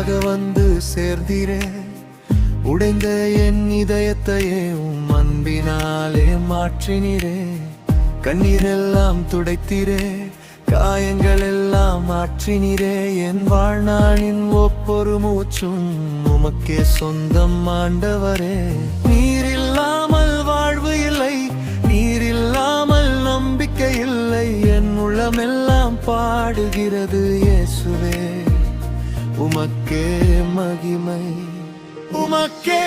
வழியாக வந்து சேர்ந்தீரே. உடைந்த என் இதயத்தையே அன்பினாலே மாற்றினீரே. கண்ணீரெல்லாம் துடைத்தீரே, காயங்கள் எல்லாம் மாற்றினீரே. என் வாழ்நாளின் ஒவ்வொரு மூச்சும் உமக்கே சொந்தம் ஆண்டவரே. நீரில்லாமல் வாழ்வு இல்லை, நீரில்லாமல் நம்பிக்கை இல்லை. என் உள்ளமெல்லாம் பாடுகிறது இயேசுவே, உமக்கே மகிமை, உமக்கே